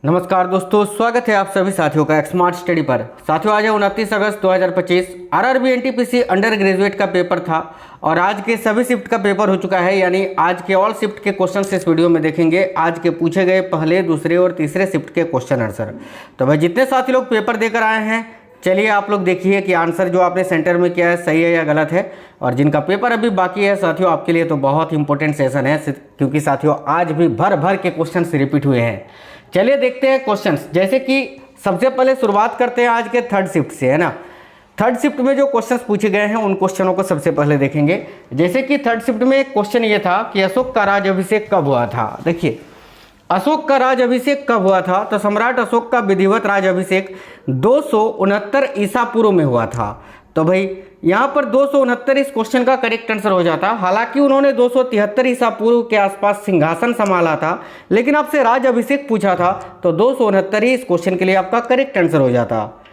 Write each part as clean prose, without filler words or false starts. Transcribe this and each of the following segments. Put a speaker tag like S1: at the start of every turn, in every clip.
S1: नमस्कार दोस्तों, स्वागत है आप सभी साथियों का स्मार्ट स्टडी पर। साथियों, आज है 29 अगस्त 2025। आरआरबी एनटीपीसी अंडर ग्रेजुएट का पेपर था और आज के सभी शिफ्ट का पेपर हो चुका है, यानी आज के ऑल शिफ्ट के क्वेश्चन इस वीडियो में देखेंगे। आज के पूछे गए पहले, दूसरे और तीसरे शिफ्ट के क्वेश्चन आंसर। तो भाई जितने साथी लोग पेपर देकर आए हैं, चलिए आप लोग देखिए कि आंसर जो आपने सेंटर में किया है सही है या गलत है। और जिनका पेपर अभी बाकी है साथियों, आपके लिए तो बहुत इंपॉर्टेंट सेशन है, क्योंकि साथियों आज भी भर भर के क्वेश्चन रिपीट हुए हैं। चलिए देखते हैं क्वेश्चंस। जैसे कि सबसे पहले शुरुआत करते हैं आज के थर्ड शिफ्ट से, है ना। थर्ड शिफ्ट में जो क्वेश्चंस पूछे गए हैं उन क्वेश्चनों को सबसे पहले देखेंगे। जैसे कि थर्ड शिफ्ट में एक क्वेश्चन ये था कि अशोक का राज्याभिषेक कब हुआ था। देखिए, अशोक का राज्याभिषेक कब हुआ था, तो सम्राट अशोक का विधिवत राज्याभिषेक 269 ईसा पूर्व में हुआ था। तो भाई यहाँ पर 269 इस क्वेश्चन का करेक्ट आंसर हो जाता। हालांकि उन्होंने 273 ईसा पूर्व के आसपास सिंहासन संभाला था, लेकिन आपसे राज्याभिषेक पूछा था तो 269 ही इस क्वेश्चन के लिए आपका करेक्ट आंसर हो जाता।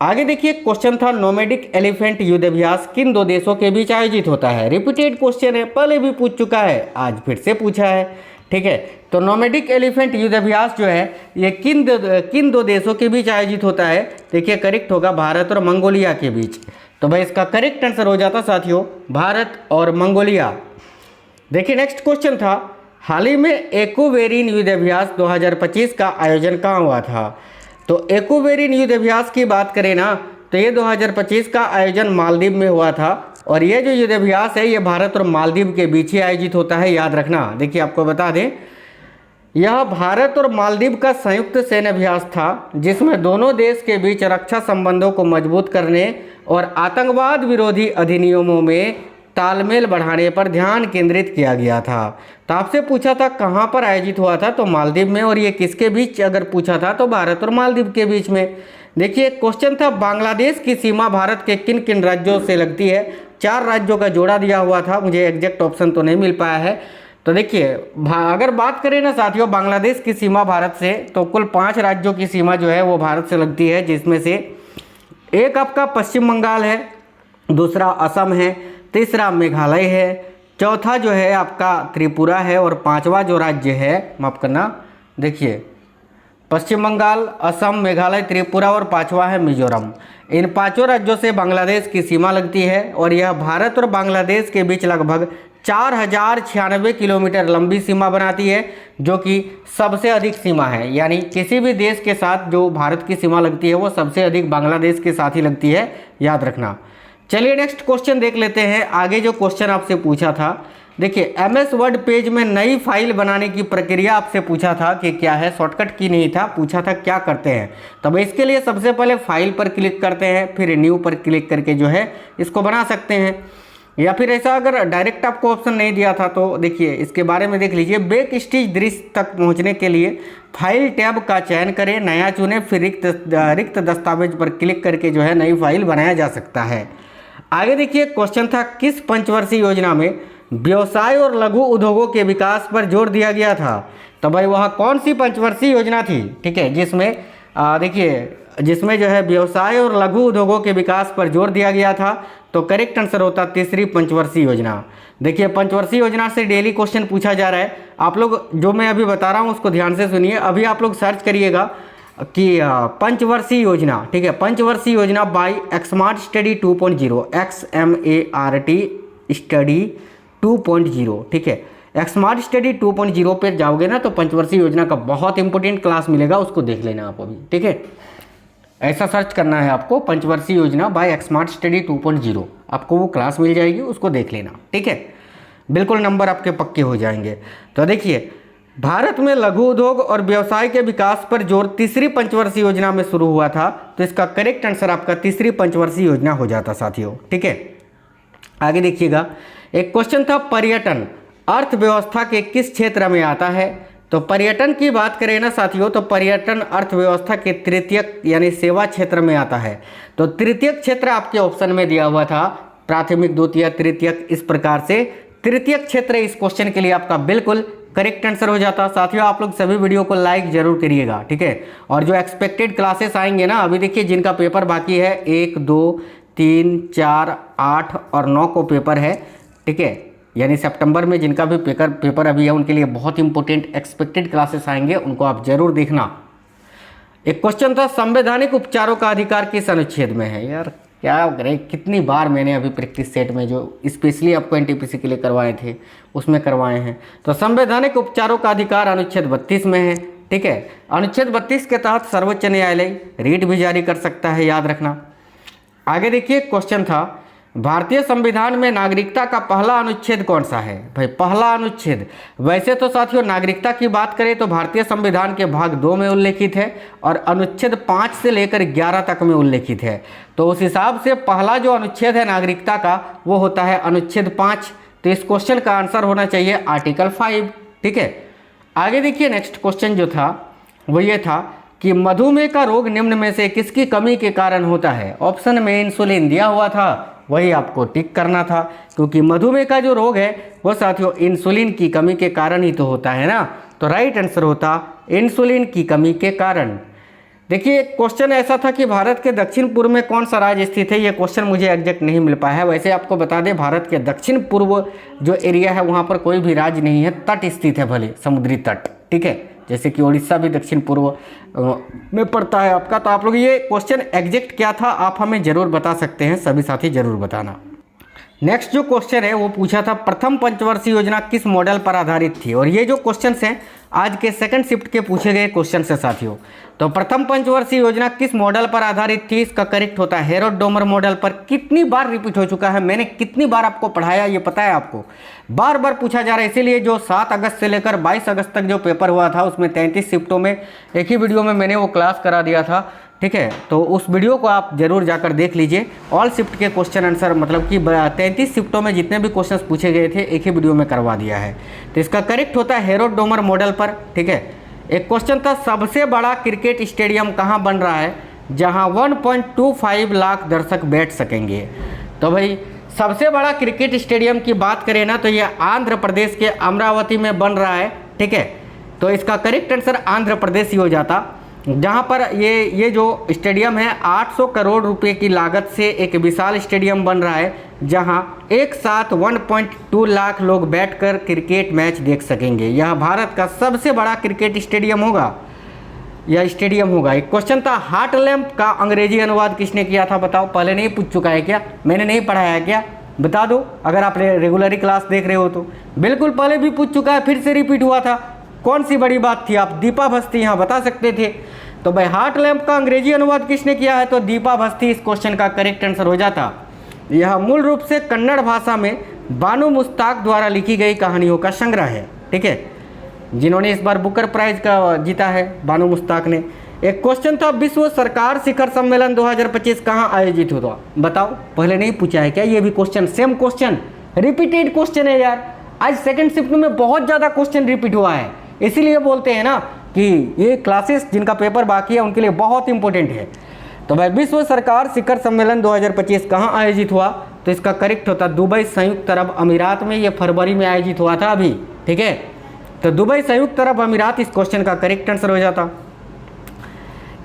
S1: आगे देखिए, क्वेश्चन था नोमैडिक एलिफेंट युद्ध अभ्यास किन दो देशों के बीच आयोजित होता है। रिपीटेड क्वेश्चन है, पहले भी पूछ चुका है, आज फिर से पूछा है। ठीक है, तो नोमैडिक एलिफेंट युद्ध अभ्यास जो है ये किन दो देशों के बीच आयोजित होता है। देखिए, करेक्ट होगा भारत और मंगोलिया के बीच। तो भाई इसका करेक्ट आंसर हो जाता साथियों भारत और मंगोलिया। देखिए, नेक्स्ट क्वेश्चन था हाल ही में एक्वेरिन युद्ध अभ्यास 2025 का आयोजन कहाँ हुआ था। तो एक्वेरिन युद्ध अभ्यास की बात करें ना, तो ये 2025 का आयोजन मालदीव में हुआ था। और ये जो युद्ध अभ्यास है ये भारत और मालदीव के बीच ही आयोजित होता है, याद रखना। देखिए, आपको बता दें, यह भारत और मालदीव का संयुक्त सैन्य अभ्यास था, जिसमें दोनों देश के बीच रक्षा संबंधों को मजबूत करने और आतंकवाद विरोधी अधिनियमों में तालमेल बढ़ाने पर ध्यान केंद्रित किया गया था। तो आपसे पूछा था कहाँ पर आयोजित हुआ था, तो मालदीव में। और ये किसके बीच अगर पूछा था तो भारत और मालदीव के बीच में। देखिए, क्वेश्चन था बांग्लादेश की सीमा भारत के किन किन राज्यों से लगती है। 4 राज्यों का जोड़ा दिया हुआ था, मुझे एग्जैक्ट ऑप्शन तो नहीं मिल पाया है। तो देखिए, अगर बात करें ना साथियों बांग्लादेश की सीमा भारत से, तो कुल 5 राज्यों की सीमा जो है वो भारत से लगती है, जिसमें से एक आपका पश्चिम बंगाल है, दूसरा असम है, तीसरा मेघालय है, चौथा जो है आपका त्रिपुरा है, और 5वां जो राज्य है, माफ करना, देखिए पश्चिम बंगाल, असम, मेघालय, त्रिपुरा और 5वां है मिजोरम। इन 5 राज्यों से बांग्लादेश की सीमा लगती है और यह भारत और बांग्लादेश के बीच लगभग 4096 किलोमीटर लंबी सीमा बनाती है, जो कि सबसे अधिक सीमा है। यानी किसी भी देश के साथ जो भारत की सीमा लगती है वो सबसे अधिक बांग्लादेश के साथ ही लगती है, याद रखना। चलिए नेक्स्ट क्वेश्चन देख लेते हैं। आगे जो क्वेश्चन आपसे पूछा था, देखिए एमएस वर्ड पेज में नई फाइल बनाने की प्रक्रिया आपसे पूछा था कि क्या है। शॉर्टकट की नहीं था, पूछा था क्या करते हैं। तब इसके लिए सबसे पहले फाइल पर क्लिक करते हैं, फिर न्यू पर क्लिक करके जो है इसको बना सकते हैं। या फिर ऐसा अगर डायरेक्ट आपको ऑप्शन नहीं दिया था तो देखिए इसके बारे में देख लीजिए। बैक स्टेज दृश्य तक पहुंचने के लिए फाइल टैब का चयन करें, नया चुनें, फिर रिक्त दस्तावेज पर क्लिक करके जो है नई फाइल बनाया जा सकता है। आगे देखिए, क्वेश्चन था किस पंचवर्षीय योजना में व्यवसाय और लघु उद्योगों के विकास पर जोर दिया गया था। तो भाई वह कौन सी पंचवर्षीय योजना थी, ठीक है, जिसमें देखिए जिसमें जो है व्यवसाय और लघु उद्योगों के विकास पर जोर दिया गया था। तो करेक्ट आंसर होता तीसरी पंचवर्षीय योजना। देखिए, पंचवर्षीय योजना से डेली क्वेश्चन पूछा जा रहा है। आप लोग जो मैं अभी बता रहा हूँ उसको ध्यान से सुनिए। अभी आप लोग सर्च करिएगा कि पंचवर्षीय योजना, ठीक है, पंचवर्षीय योजना by smart study 2.0, XMART study 2.0, ठीक है। स्मार्ट स्टडी 2.0 पे जाओगे ना तो पंचवर्षीय योजना का बहुत इंपॉर्टेंट क्लास मिलेगा, उसको देख लेना आप अभी, ठीक है। ऐसा सर्च करना है आपको, पंचवर्षीय योजना बाय स्मार्ट स्टडी 2.0, आपको वो क्लास मिल जाएगी, उसको देख लेना, ठीक है। बिल्कुल नंबर आपके पक्के हो जाएंगे। तो देखिए, भारत में लघु उद्योग और व्यवसाय के विकास पर जोर तीसरी पंचवर्षीय योजना में शुरू हुआ था। तो इसका करेक्ट आंसर आपका तीसरी पंचवर्षीय योजना हो जाता साथियों, ठीक है। आगे देखिएगा, एक क्वेश्चन था पर्यटन अर्थव्यवस्था के किस क्षेत्र में आता है। तो पर्यटन की बात करें ना साथियों, तो पर्यटन अर्थव्यवस्था के तृतीयक यानी सेवा क्षेत्र में आता है। तो तृतीयक क्षेत्र आपके ऑप्शन में दिया हुआ था, प्राथमिक, द्वितीय, तृतीयक, इस प्रकार से तृतीयक क्षेत्र इस क्वेश्चन के लिए आपका बिल्कुल करेक्ट आंसर हो जाता। साथियों, आप लोग सभी वीडियो को लाइक जरूर करिएगा, ठीक है। और जो एक्सपेक्टेड क्लासेस आएंगे ना, अभी देखिए जिनका पेपर बाकी है 1, 2, 3, 4, 8 और 9 को पेपर है, ठीक है। यानी सितंबर में जिनका भी पेपर अभी है उनके लिए बहुत इंपॉर्टेंट एक्सपेक्टेड क्लासेस आएंगे, उनको आप जरूर देखना। एक क्वेश्चन था संवैधानिक उपचारों का अधिकार किस अनुच्छेद में है। यार क्या करें, कितनी बार मैंने अभी प्रैक्टिस सेट में जो स्पेशली आपको एनटीपीसी के लिए करवाए थे उसमें करवाए हैं। तो संवैधानिक उपचारों का अधिकार अनुच्छेद 32 में है। ठीक है, अनुच्छेद 32 के तहत सर्वोच्च न्यायालय रीट भी जारी कर सकता है, याद रखना। आगे देखिए क्वेश्चन था भारतीय संविधान में नागरिकता का पहला अनुच्छेद कौन सा है। भाई पहला अनुच्छेद, वैसे तो साथियों नागरिकता की बात करें तो भारतीय संविधान के भाग 2 में उल्लेखित है और अनुच्छेद 5 से लेकर 11 तक में उल्लेखित है। तो उस हिसाब से पहला जो अनुच्छेद है नागरिकता का वो होता है अनुच्छेद 5। तो इस क्वेश्चन का आंसर होना चाहिए आर्टिकल 5। ठीक है, आगे देखिए नेक्स्ट क्वेश्चन जो था वो ये था कि मधुमेह का रोग निम्न में से किसकी कमी के कारण होता है। ऑप्शन में इंसुलिन दिया हुआ था, वही आपको टिक करना था, क्योंकि मधुमेह का जो रोग है वो साथियों इंसुलिन की कमी के कारण ही तो होता है ना। तो राइट आंसर होता इंसुलिन की कमी के कारण। देखिए क्वेश्चन ऐसा था कि भारत के दक्षिण पूर्व में कौन सा राज्य स्थित है। ये क्वेश्चन मुझे एग्जैक्ट नहीं मिल पाया है। वैसे आपको बता दें भारत के दक्षिण पूर्व जो एरिया है वहाँ पर कोई भी राज्य नहीं है, तट स्थित है, भले समुद्री तट। ठीक है, जैसे कि उड़ीसा भी दक्षिण पूर्व में पड़ता है आपका। तो आप लोग ये क्वेश्चन एग्जैक्ट क्या था आप हमें ज़रूर बता सकते हैं, सभी साथी ज़रूर बताना। नेक्स्ट जो क्वेश्चन है वो पूछा था प्रथम पंचवर्षीय योजना किस मॉडल पर आधारित थी। और ये जो क्वेश्चंस हैं आज के सेकंड शिफ्ट के पूछे गए क्वेश्चन है साथियों। तो प्रथम पंचवर्षीय योजना किस मॉडल पर आधारित थी, इसका करेक्ट होता है हेरोड डोमर मॉडल पर। कितनी बार रिपीट हो चुका है, मैंने कितनी बार आपको पढ़ाया ये पता है आपको, बार बार पूछा जा रहा है। इसीलिए जो 7 अगस्त से लेकर 22 अगस्त तक जो पेपर हुआ था उसमें 33 शिफ्टों में एक ही वीडियो में मैंने वो क्लास करा दिया था। ठीक है, तो उस वीडियो को आप जरूर जाकर देख लीजिए। ऑल शिफ्ट के क्वेश्चन आंसर मतलब कि 33 शिफ्टों में जितने भी क्वेश्चंस पूछे गए थे एक ही वीडियो में करवा दिया है। तो इसका करेक्ट होता है हेरोड डोमर मॉडल पर। ठीक है, एक क्वेश्चन था सबसे बड़ा क्रिकेट स्टेडियम कहाँ बन रहा है जहाँ 1.25 लाख दर्शक बैठ सकेंगे। तो भाई सबसे बड़ा क्रिकेट स्टेडियम की बात करें ना तो ये आंध्र प्रदेश के अमरावती में बन रहा है। ठीक है, तो इसका करेक्ट आंसर आंध्र प्रदेश ही हो जाता, जहाँ पर ये जो स्टेडियम है 800 करोड़ रुपए की लागत से एक विशाल स्टेडियम बन रहा है जहाँ एक साथ 1.2 लाख लोग बैठकर क्रिकेट मैच देख सकेंगे। यह भारत का सबसे बड़ा क्रिकेट स्टेडियम होगा, यह स्टेडियम होगा। एक क्वेश्चन था हार्ट लैम्प का अंग्रेजी अनुवाद किसने किया था, बताओ। पहले नहीं पूछ चुका है क्या, मैंने नहीं पढ़ाया है क्या, बता दो अगर आप रेगुलरली क्लास देख रहे हो तो। बिल्कुल पहले भी पूछ चुका है, फिर से रिपीट हुआ था। कौन सी बड़ी बात थी, आप दीपा भस्ती यहाँ बता सकते थे। तो भाई हार्ट लैम्प का अंग्रेजी अनुवाद किसने किया है, तो दीपा भस्ती इस क्वेश्चन का करेक्ट आंसर हो जाता। यह मूल रूप से कन्नड़ भाषा में बानू मुश्ताक द्वारा लिखी गई कहानियों का संग्रह है। ठीक है, जिन्होंने इस बार बुकर प्राइज का जीता है बानू मुश्ताक ने। एक क्वेश्चन था विश्व सरकार शिखर सम्मेलन 2025 कहाँ आयोजित होता, बताओ। पहले नहीं पूछा है क्या, ये भी question same question repeated question है यार। आज सेकंड शिफ्ट में बहुत ज़्यादा क्वेश्चन रिपीट हुआ है, इसीलिए बोलते हैं ना कि ये क्लासेस जिनका पेपर बाकी है उनके लिए बहुत इंपॉर्टेंट है। तो भाई विश्व सरकार शिखर सम्मेलन 2025 कहाँ आयोजित हुआ, तो इसका करेक्ट होता दुबई संयुक्त अरब अमीरात में। ये फरवरी में आयोजित हुआ था अभी। ठीक है, तो दुबई संयुक्त अरब अमीरात इस क्वेश्चन का करेक्ट आंसर हो जाता।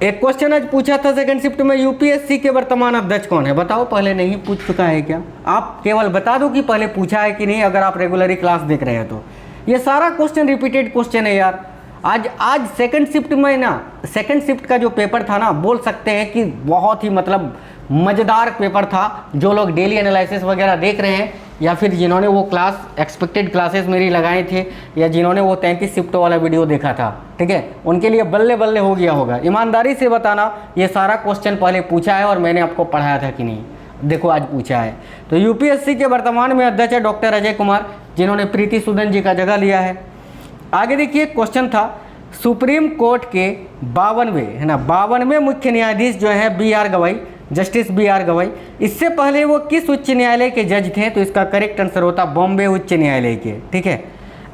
S1: एक क्वेश्चन आज पूछा था सेकंड शिफ्ट में यूपीएससी के वर्तमान अध्यक्ष कौन है, बताओ। पहले नहीं पूछ चुका है क्या, आप केवल बता दो कि पहले पूछा है कि नहीं, अगर आप रेगुलरली क्लास देख रहे हैं तो। ये सारा क्वेश्चन रिपीटेड क्वेश्चन है यार। आज सेकंड शिफ्ट में ना, सेकंड शिफ्ट का जो पेपर था ना, बोल सकते हैं कि बहुत ही मतलब मज़ेदार पेपर था। जो लोग डेली एनालिसिस वगैरह देख रहे हैं या फिर जिन्होंने वो क्लास एक्सपेक्टेड क्लासेस मेरी लगाए थे या जिन्होंने वो 33 शिफ्ट वाला वीडियो देखा था, ठीक है, उनके लिए बल्ले बल्ले हो गया होगा। ईमानदारी से बताना ये सारा क्वेश्चन पहले पूछा है और मैंने आपको पढ़ाया था कि नहीं, देखो आज पूछा है। तो यूपीएससी के वर्तमान में अध्यक्ष है डॉक्टर अजय कुमार, जिन्होंने प्रीति सूदन जी का जगह लिया है। आगे देखिए क्वेश्चन था सुप्रीम कोर्ट के 52वें है ना 52वें मुख्य न्यायाधीश जो है बी.आर. गवाई, जस्टिस बी.आर. गवाई, इससे पहले वो किस उच्च न्यायालय के जज थे, तो इसका करेक्ट आंसर होता बॉम्बे उच्च न्यायालय के। ठीक है,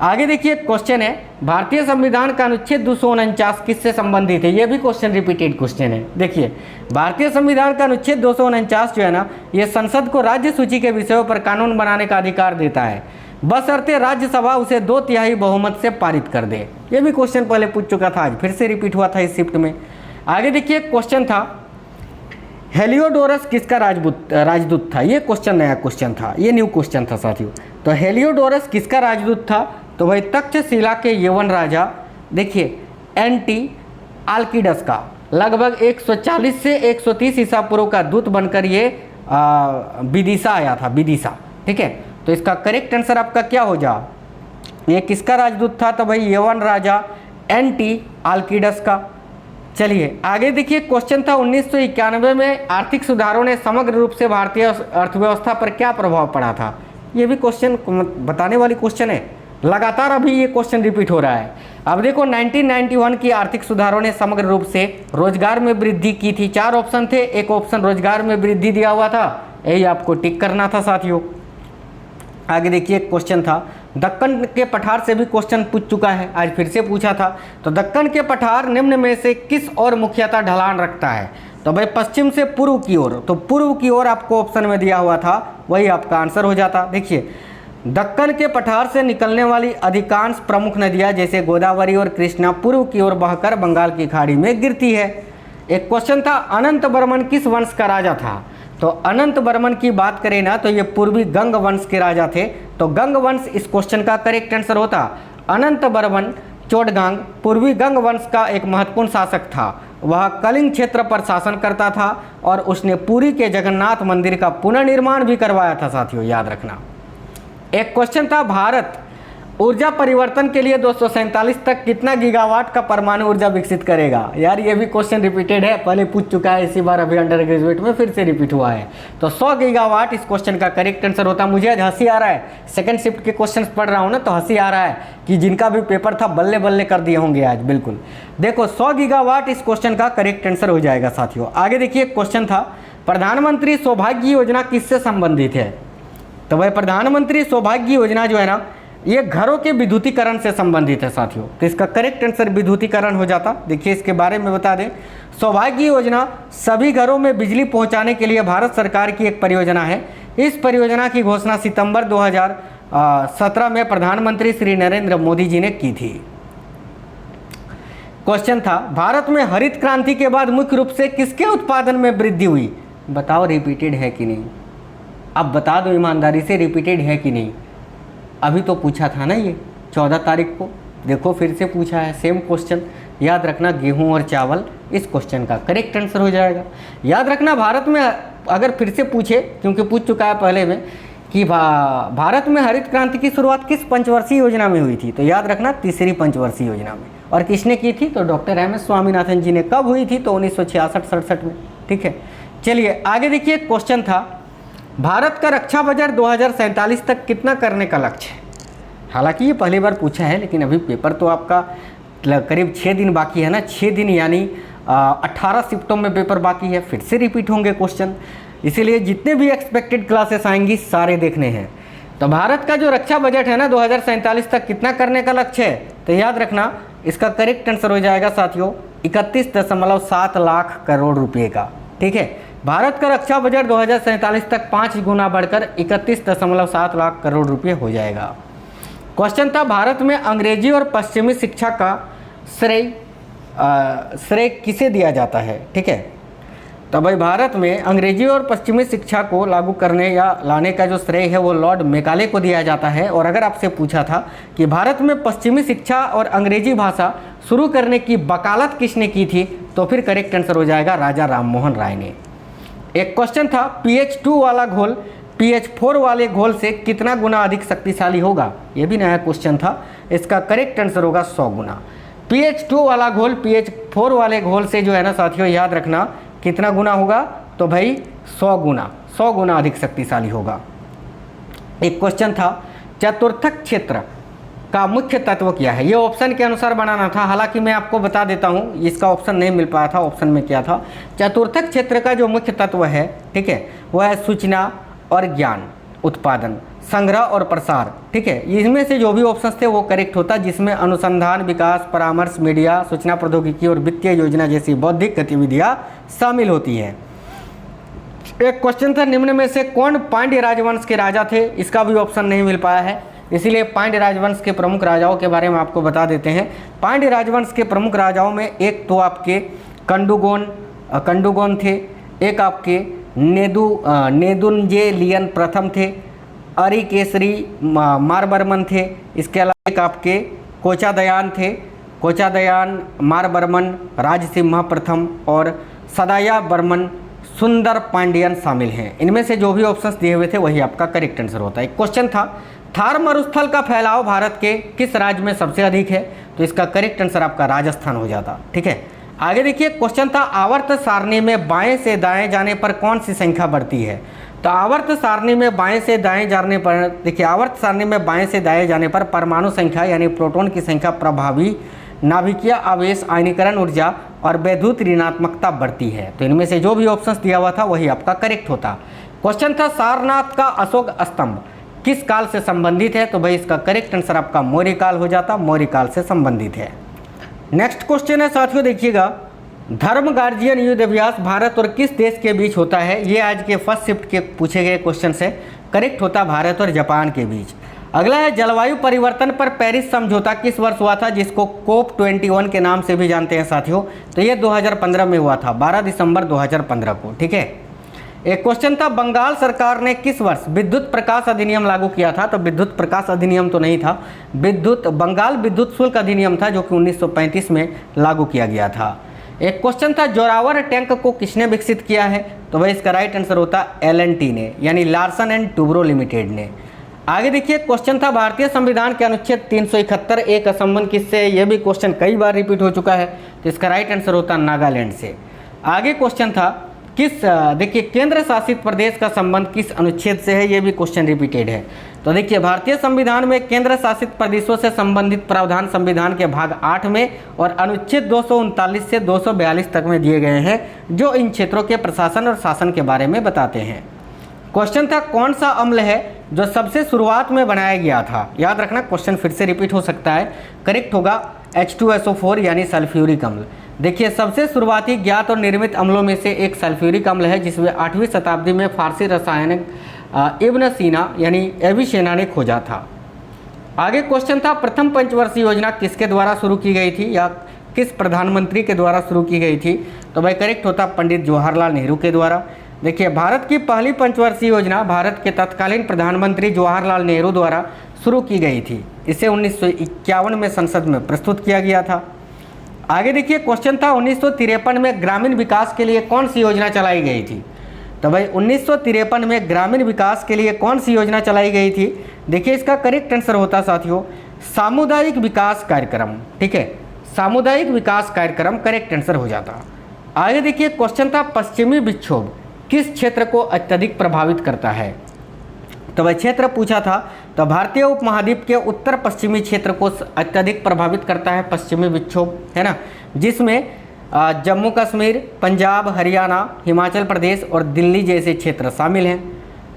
S1: आगे देखिए क्वेश्चन है भारतीय संविधान का अनुच्छेद 249 किससे संबंधित है। ये भी क्वेश्चन रिपीटेड क्वेश्चन है। देखिए भारतीय संविधान का अनुच्छेद 249 जो है ना, ये संसद को राज्य सूची के विषयों पर कानून बनाने का अधिकार देता है, बशर्ते राज्यसभा उसे 2/3 बहुमत से पारित कर दे। ये भी क्वेश्चन पहले पूछ चुका था, आज फिर से रिपीट हुआ था इस शिफ्ट में। आगे देखिए क्वेश्चन था हेलियोडोरस किसका राजदूत था। ये क्वेश्चन नया क्वेश्चन था, ये न्यू क्वेश्चन था साथियों। तो हेलियोडोरस किसका राजदूत था, तो भाई तक्षशिला के यवन राजा देखिए एंटी आल्किडस का, लगभग 140 से 130 ईसा पूर्व का दूत बनकर ये विदिशा आया था, विदिशा। ठीक है, तो इसका करेक्ट आंसर आपका क्या हो जा, ये किसका राजदूत था? तो भाई यवन राजा एंटीआल्किडस का। चलिए आगे देखिए, क्वेश्चन था 1991 में आर्थिक सुधारों ने समग्र रूप से भारतीय अर्थव्यवस्था पर क्या प्रभाव पड़ा था? ये भी क्वेश्चन बताने वाली क्वेश्चन है, लगातार अभी ये क्वेश्चन रिपीट हो रहा है। अब देखो 1991 की आर्थिक सुधारों ने समग्र रूप से रोजगार में वृद्धि की थी। 4 ऑप्शन थे, एक ऑप्शन रोजगार में वृद्धि दिया हुआ था, यही आपको टिक करना था साथियों। आगे देखिए क्वेश्चन था, दक्कन के पठार से भी क्वेश्चन पूछ चुका है, आज फिर से पूछा था। तो दक्कन के पठार निम्न में से किस ओर मुख्यतः ढलान रखता है? तो भाई पश्चिम से पूर्व की ओर, तो पूर्व की ओर आपको ऑप्शन में दिया हुआ था, वही आपका आंसर हो जाता। देखिए दक्कन के पठार से निकलने वाली अधिकांश प्रमुख नदियां जैसे गोदावरी और कृष्णा पूर्व की ओर बहकर बंगाल की खाड़ी में गिरती है। एक क्वेश्चन था, अनंत वर्मन किस वंश का राजा था? तो अनंत वर्मन की बात करें ना तो ये पूर्वी गंग वंश के राजा थे, तो गंग वंश इस क्वेश्चन का करेक्ट आंसर होता। अनंत वर्मन चोडगांग पूर्वी गंग वंश का एक महत्वपूर्ण शासक था। वह कलिंग क्षेत्र पर शासन करता था और उसने पुरी के जगन्नाथ मंदिर का पुनर्निर्माण भी करवाया था साथियों, याद रखना। एक क्वेश्चन था, भारत ऊर्जा परिवर्तन के लिए 247 तक कितना गीगावाट का परमाणु ऊर्जा विकसित करेगा? यार ये भी क्वेश्चन रिपीटेड है, पहले पूछ चुका है, इसी बार अभी अंडर ग्रेजुएट में फिर से रिपीट हुआ है। तो 100 गीगावाट इस क्वेश्चन का करेक्ट आंसर होता। मुझे आज हंसी आ रहा है, सेकंड शिफ्ट के क्वेश्चन पढ़ रहा हूँ ना, तो हंसी आ रहा है कि जिनका भी पेपर था बल्ले बल्ले कर दिए होंगे आज। बिल्कुल देखो 100 गीगावाट इस क्वेश्चन का करेक्ट आंसर हो जाएगा साथियों। आगे देखिए क्वेश्चन था, प्रधानमंत्री सौभाग्य योजना किससे संबंधित है? तो भाई प्रधानमंत्री सौभाग्य योजना जो है ना, ये घरों के विद्युतीकरण से संबंधित है साथियों, तो इसका करेक्ट आंसर विद्युतीकरण हो जाता। देखिए इसके बारे में बता दें, सौभाग्य योजना सभी घरों में बिजली पहुंचाने के लिए भारत सरकार की एक परियोजना है। इस परियोजना की घोषणा सितंबर 2017 में प्रधानमंत्री श्री नरेंद्र मोदी जी ने की थी। क्वेश्चन था, भारत में हरित क्रांति के बाद मुख्य रूप से किसके उत्पादन में वृद्धि हुई? बताओ रिपीटेड है कि नहीं, अब बता दो ईमानदारी से, रिपीटेड है कि नहीं। अभी तो पूछा था ना ये 14 तारीख को, देखो फिर से पूछा है सेम क्वेश्चन। याद रखना गेहूं और चावल इस क्वेश्चन का करेक्ट आंसर हो जाएगा। याद रखना भारत में अगर फिर से पूछे, क्योंकि पूछ चुका है पहले में कि भारत में हरित क्रांति की शुरुआत किस पंचवर्षीय योजना में हुई थी? तो याद रखना तीसरी पंचवर्षीय योजना में। और किसने की थी? तो डॉक्टर एम एस स्वामीनाथन जी ने। कब हुई थी? तो 1966-67 में। ठीक है, चलिए आगे देखिए क्वेश्चन था, भारत का रक्षा बजट 2047 तक कितना करने का लक्ष्य है? हालांकि ये पहली बार पूछा है, लेकिन अभी पेपर तो आपका करीब 6 दिन बाकी है ना, 6 दिन यानी 18 शिफ्टों में पेपर बाकी है, फिर से रिपीट होंगे क्वेश्चन, इसीलिए जितने भी एक्सपेक्टेड क्लासेस आएंगी सारे देखने हैं। तो भारत का जो रक्षा बजट है ना 2047 तक कितना करने का लक्ष्य है? तो याद रखना इसका करेक्ट आंसर हो जाएगा साथियों 31.7 लाख करोड़ रुपये का। ठीक है, भारत का रक्षा बजट 2047 तक 5 गुना बढ़कर 31.7 लाख करोड़ रुपये हो जाएगा। क्वेश्चन था, भारत में अंग्रेजी और पश्चिमी शिक्षा का श्रेय किसे दिया जाता है? ठीक है, तो भाई भारत में अंग्रेजी और पश्चिमी शिक्षा को लागू करने या लाने का जो श्रेय है वो लॉर्ड मैकाले को दिया जाता है। और अगर आपसे पूछा था कि भारत में पश्चिमी शिक्षा और अंग्रेजी भाषा शुरू करने की वकालत किसने की थी, तो फिर करेक्ट आंसर हो जाएगा राजा राममोहन राय ने। एक क्वेश्चन था, pH2 वाला घोल pH4 वाले घोल से कितना गुना अधिक शक्तिशाली होगा? ये भी नया क्वेश्चन था, इसका करेक्ट आंसर होगा 100 गुना। pH2 वाला घोल pH4 वाले घोल से जो है ना साथियों, याद रखना कितना गुना होगा? तो भाई 100 गुना अधिक शक्तिशाली होगा। एक क्वेश्चन था, चतुर्थक क्षेत्र का मुख्य तत्व क्या है? ये ऑप्शन के अनुसार बनाना था, हालांकि मैं आपको बता देता हूँ इसका ऑप्शन नहीं मिल पाया था। ऑप्शन में क्या था? चतुर्थक क्षेत्र का जो मुख्य तत्व है, ठीक है, वह है सूचना और ज्ञान, उत्पादन, संग्रह और प्रसार। ठीक है, इसमें से जो भी ऑप्शन थे वो करेक्ट होता, जिसमें अनुसंधान, विकास, परामर्श, मीडिया, सूचना प्रौद्योगिकी और वित्तीय योजना जैसी बौद्धिक गतिविधियाँ शामिल होती हैं। एक क्वेश्चन था, निम्न में से कौन पांड्य राजवंश के राजा थे? इसका भी ऑप्शन नहीं मिल पाया है, इसीलिए पांड्य राजवंश के प्रमुख राजाओं के बारे में आपको बता देते हैं। पांड्य राजवंश के प्रमुख राजाओं में एक तो आपके कंडुगोन थे, एक आपके नेदुंजेलियन प्रथम थे, अरिकेसरी मारवर्मन थे, इसके अलावा एक आपके कोचादयान थे, कोचादयान मारबर्मन राजसिम्हा प्रथम और सदाया बर्मन सुंदर पांडियन शामिल हैं। इनमें से जो भी ऑप्शंस दिए हुए थे वही आपका करेक्ट आंसर होता है। एक क्वेश्चन था थार मरुस्थल का फैलाव भारत के किस राज्य में सबसे अधिक है, तो इसका करेक्ट आंसर आपका राजस्थान हो जाता। ठीक है, आगे देखिए क्वेश्चन था आवर्त सारणी में बाएं से दाएं जाने पर कौन सी संख्या बढ़ती है। तो आवर्त सारणी में बाएं से दाएं जाने पर देखिए, आवर्त सारणी में बाएं से दाएं जाने पर परमाणु संख्या यानी प्रोटॉन की संख्या, प्रभावी नाभिकीय आवेश, आयनीकरण ऊर्जा और वैद्युत ऋणात्मकता बढ़ती है। तो इनमें से जो भी ऑप्शंस दिया हुआ था वही आपका करेक्ट होता। क्वेश्चन था सारनाथ का अशोक स्तंभ किस काल से संबंधित है, तो भाई इसका करेक्ट आंसर आपका मौर्य काल हो जाता, मौर्य काल से संबंधित है। नेक्स्ट क्वेश्चन है साथियों, देखिएगा धर्म गार्जियन युद्ध अभ्यास भारत और किस देश के बीच होता है। ये आज के फर्स्ट शिफ्ट के पूछे गए क्वेश्चन से करेक्ट होता भारत और जापान के बीच। अगला है जलवायु परिवर्तन पर पेरिस समझौता किस वर्ष हुआ था, जिसको COP 21 के नाम से भी जानते हैं साथियों। तो ये 2015 में हुआ था, 12 दिसंबर 2015 को। ठीक है, एक क्वेश्चन था बंगाल सरकार ने किस वर्ष विद्युत प्रकाश अधिनियम लागू किया था। तो विद्युत प्रकाश अधिनियम तो नहीं था, बंगाल विद्युत शुल्क अधिनियम था जो कि 1935 में लागू किया गया था। एक क्वेश्चन था जोरावर टैंक को किसने विकसित किया है, तो भाई इसका राइट आंसर होता L&T ने, यानी लार्सन एंड टूब्रो लिमिटेड ने। आगे देखिए क्वेश्चन था भारतीय संविधान के अनुच्छेद 371 ए का संबंध किससे। यह भी क्वेश्चन कई बार रिपीट हो चुका है, तो इसका राइट आंसर होता नागालैंड से। आगे क्वेश्चन था देखिए केंद्र शासित प्रदेश का संबंध किस अनुच्छेद से है, यह भी क्वेश्चन रिपीटेड है। तो देखिए भारतीय संविधान में केंद्र शासित प्रदेशों से संबंधित प्रावधान संविधान के भाग 8 में और अनुच्छेद 239 से 242 तक में दिए गए हैं, जो इन क्षेत्रों के प्रशासन और शासन के बारे में बताते हैं। क्वेश्चन था कौन सा अम्ल है जो सबसे शुरुआत में बनाया गया था। याद रखना क्वेश्चन फिर से रिपीट हो सकता है, करेक्ट होगा H2SO4 यानी सल्फ्यूरिक अम्ल। देखिए सबसे शुरुआती ज्ञात और निर्मित अम्लों में से एक सल्फ्यूरिक अम्ल है, जिसमें 8वीं शताब्दी में फारसी रसायनिक इब्न सीना यानी एविसेना ने खोजा था। आगे क्वेश्चन था प्रथम पंचवर्षीय योजना किसके द्वारा शुरू की गई थी या किस प्रधानमंत्री के द्वारा शुरू की गई थी, तो भाई करेक्ट होता पंडित जवाहरलाल नेहरू के द्वारा। देखिए भारत की पहली पंचवर्षीय योजना भारत के तत्कालीन प्रधानमंत्री जवाहरलाल नेहरू द्वारा शुरू की गई थी। इसे 1951 में संसद में प्रस्तुत किया गया था। आगे देखिए क्वेश्चन था 1953 में ग्रामीण विकास के लिए कौन सी योजना चलाई गई थी। तो भाई 1953 में ग्रामीण विकास के लिए कौन सी योजना चलाई गई थी। देखिए इसका करेक्ट आंसर होता साथियों सामुदायिक विकास कार्यक्रम। ठीक है, सामुदायिक विकास कार्यक्रम करेक्ट आंसर हो जाता। आगे देखिए क्वेश्चन था पश्चिमी विक्षोभ किस क्षेत्र को अत्यधिक प्रभावित करता है। तो वह क्षेत्र पूछा था, तो भारतीय उपमहाद्वीप के उत्तर पश्चिमी क्षेत्र को अत्यधिक प्रभावित करता है पश्चिमी विक्षोभ, है ना, जिसमें जम्मू कश्मीर, पंजाब, हरियाणा, हिमाचल प्रदेश और दिल्ली जैसे क्षेत्र शामिल हैं।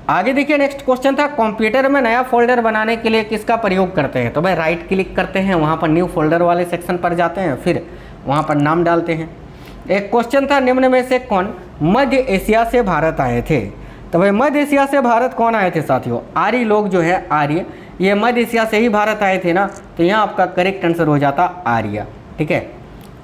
S1: आगे देखिए नेक्स्ट क्वेश्चन था कंप्यूटर में नया फोल्डर बनाने के लिए किसका प्रयोग करते हैं। तो भाई राइट क्लिक करते हैं, वहाँ पर न्यू फोल्डर वाले सेक्शन पर जाते हैं, फिर वहाँ पर नाम डालते हैं। एक क्वेश्चन था निम्न में से कौन मध्य एशिया से भारत आए थे। तो भाई मध्य एशिया से भारत कौन आए थे साथियों, आर्य लोग जो है आर्य, ये मध्य एशिया से ही भारत आए थे ना, तो यहाँ आपका करेक्ट आंसर हो जाता आर्य। ठीक है,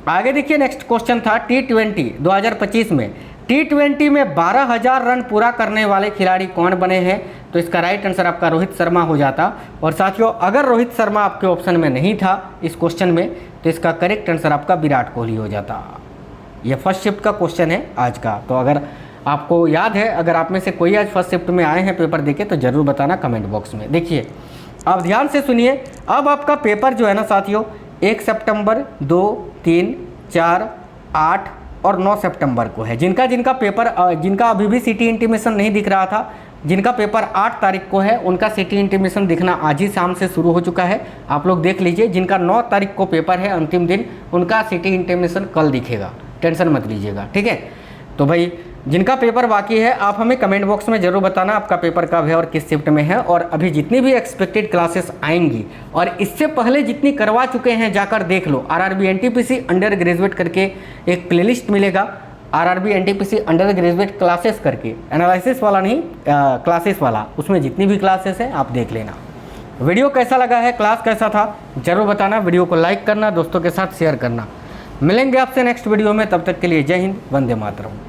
S1: आगे देखिए नेक्स्ट क्वेश्चन था T20 2025 में T20 में 12,000 रन पूरा करने वाले खिलाड़ी कौन बने हैं। तो इसका राइट आंसर आपका रोहित शर्मा हो जाता। और साथियों अगर रोहित शर्मा आपके ऑप्शन में नहीं था इस क्वेश्चन में, तो इसका करेक्ट आंसर आपका विराट कोहली हो जाता। ये फर्स्ट शिफ्ट का क्वेश्चन है आज का। तो अगर आपको याद है, अगर आप में से कोई आज फर्स्ट शिफ्ट में आए हैं पेपर देके, तो ज़रूर बताना कमेंट बॉक्स में। देखिए अब ध्यान से सुनिए, अब आपका पेपर जो है ना साथियों 1 सितंबर, 2, 3, 4, 8 और 9 सितंबर को है। जिनका पेपर जिनका अभी भी सिटी इंटीमेशन नहीं दिख रहा था, जिनका पेपर 8 तारीख को है, उनका सिटी इंटीमेशन दिखना आज ही शाम से शुरू हो चुका है। आप लोग देख लीजिए। जिनका 9 तारीख को पेपर है अंतिम दिन, उनका सिटी इंटीमेशन कल दिखेगा, टेंशन मत लीजिएगा। ठीक है, तो भाई जिनका पेपर बाकी है आप हमें कमेंट बॉक्स में ज़रूर बताना आपका पेपर कब है और किस शिफ्ट में है। और अभी जितनी भी एक्सपेक्टेड क्लासेस आएंगी और इससे पहले जितनी करवा चुके हैं जाकर देख लो। आरआरबी एनटीपीसी अंडर ग्रेजुएट करके एक प्लेलिस्ट मिलेगा, RRB NTPC under graduate classes करके, एनालिसिस वाला नहीं, क्लासेस वाला, उसमें जितनी भी क्लासेस हैं आप देख लेना। वीडियो कैसा लगा है, क्लास कैसा था, ज़रूर बताना। वीडियो को लाइक करना, दोस्तों के साथ शेयर करना। मिलेंगे आपसे नेक्स्ट वीडियो में, तब तक के लिए जय हिंद, वंदे मातरम।